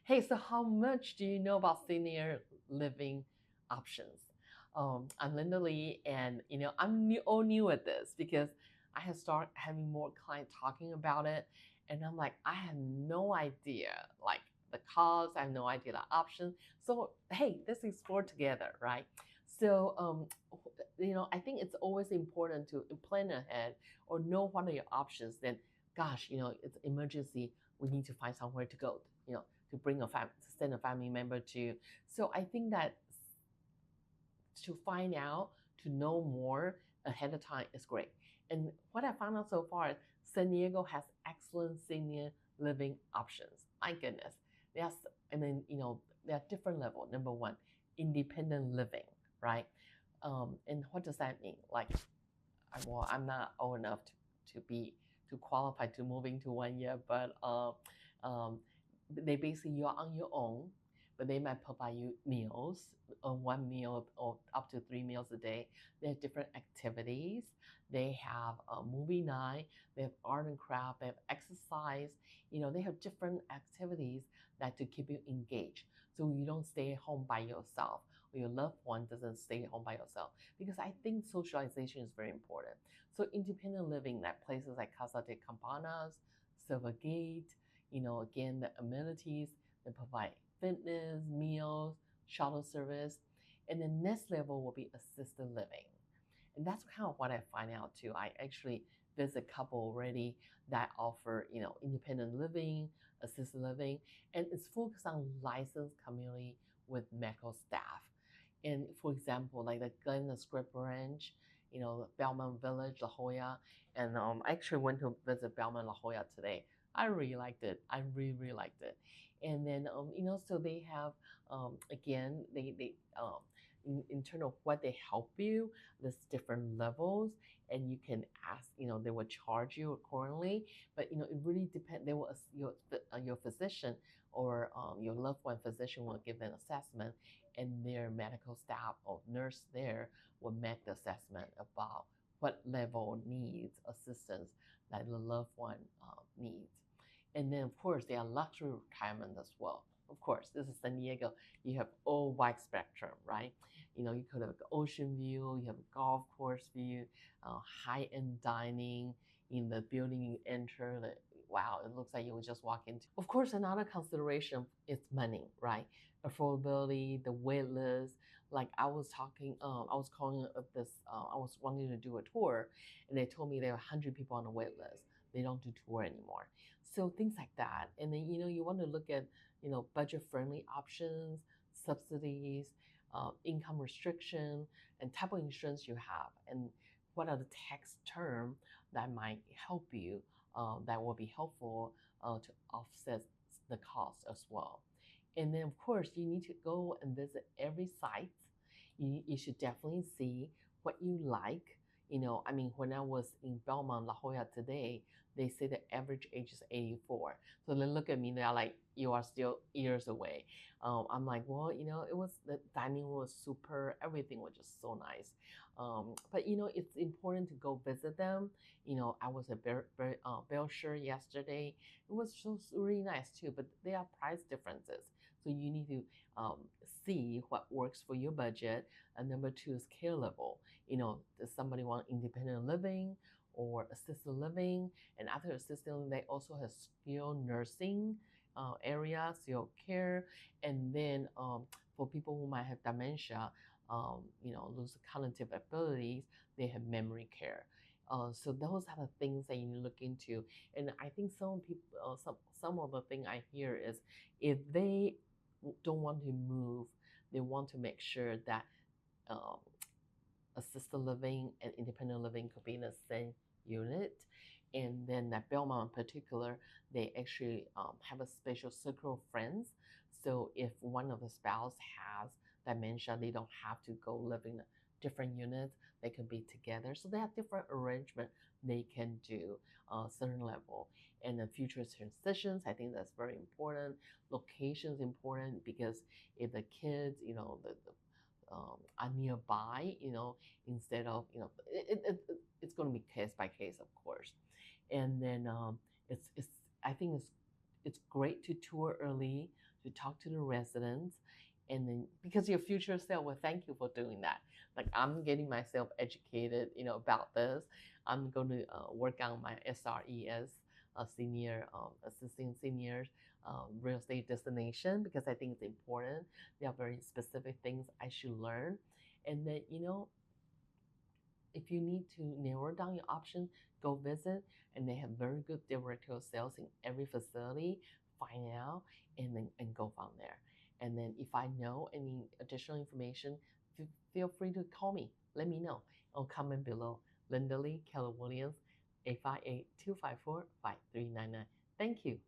Hey, so how much do you know about senior living options? I'm Linda Lee, and I'm all new at this because I have started having more clients talking about it, and I'm like, I have no idea, like the cost, I have no idea the options. So hey, let's explore together, right? So I think it's always important to plan ahead or know what are your options. Then, gosh, it's emergency. We need to find somewhere to go. To bring to send a family member to. So I think that to find out, to know more ahead of time is great. And what I found out so far is San Diego has excellent senior living options. My goodness. There's, and then, there are different levels. Number one, independent living, right? And what does that mean? Like, well, I'm not old enough to qualify to moving to one yet, but um, they basically you're on your own, but they might provide you meals, one meal or up to 3 meals a day. They have different activities. They have a movie night. They have art and craft. They have exercise. They have different activities that to keep you engaged, so you don't stay home by yourself, or your loved one doesn't stay home by yourself. Because I think socialization is very important. So independent living, that places like Casa de Campanas, Silvergate, again, the amenities, they provide fitness, meals, shuttle service. And the next level will be assisted living. And that's kind of what I find out too. I actually visit a couple already that offer, independent living, assisted living, and it's focused on licensed community with medical staff. And for example, like the Glen Script Ranch, Belmont Village, La Jolla, and I actually went to visit Belmont La Jolla today. I really liked it. I really, really liked it. And then, so they have, again, in terms of what they help you, there's different levels, and you can ask, they will charge you accordingly. But, it really depends. They will, your physician or your loved one physician will give an assessment, and their medical staff or nurse there will make the assessment about what level needs assistance that the loved one needs. And then, of course, there are luxury retirement as well. Of course, this is San Diego. You have all wide spectrum, right? You could have ocean view, you have a golf course view, high-end dining in the building you enter. Wow, it looks like you would just walk into. Of course, another consideration is money, right? Affordability, the wait list. Like I was talking, I was calling up this. I was wanting to do a tour, and they told me there are 100 people on the wait list. They don't do tour anymore. So things like that. And then, you want to look at, budget-friendly options, subsidies, income restriction, and type of insurance you have, and what are the tax terms that might help you, that will be helpful to offset the cost as well. And then, of course, you need to go and visit every site. You should definitely see what you like. When I was in Belmont, La Jolla today, they say the average age is 84. So they look at me, they're like, you are still years away. I'm like, well, it was, the dining room was super, everything was just so nice. But it's important to go visit them. I was at Berkshire yesterday. It was just really nice too, but there are price differences. So you need to see what works for your budget. And number two is care level. Does somebody want independent living or assisted living? And after assisted living, they also have skilled nursing area, skilled care. And then for people who might have dementia, lose cognitive abilities, they have memory care. So those are the things that you look into. And I think some people, some of the thing I hear is if they don't want to move, they want to make sure that um, assisted living and independent living could be in the same unit. And then at Belmont in particular, they actually have a special circle of friends. So if one of the spouse has dementia, they don't have to go live in a different units. They can be together. So they have different arrangement they can do certain level. And the future transitions, I think that's very important. Location is important because if the kids, are nearby, instead of, it's going to be case by case, of course. And then I think it's great to tour early to talk to the residents, and then because your future self will thank you for doing that. Like I'm getting myself educated, about this. I'm going to work on my SRES, senior assisting seniors real estate destination, because I think it's important. There are very specific things I should learn, and then if you need to narrow down your options, go visit, and they have very good director of sales in every facility. Find out, and then go from there. And then if I know any additional information, feel free to call me. Let me know. Or comment below. Linda Lee, Keller Williams, 858-254-5399. Thank you.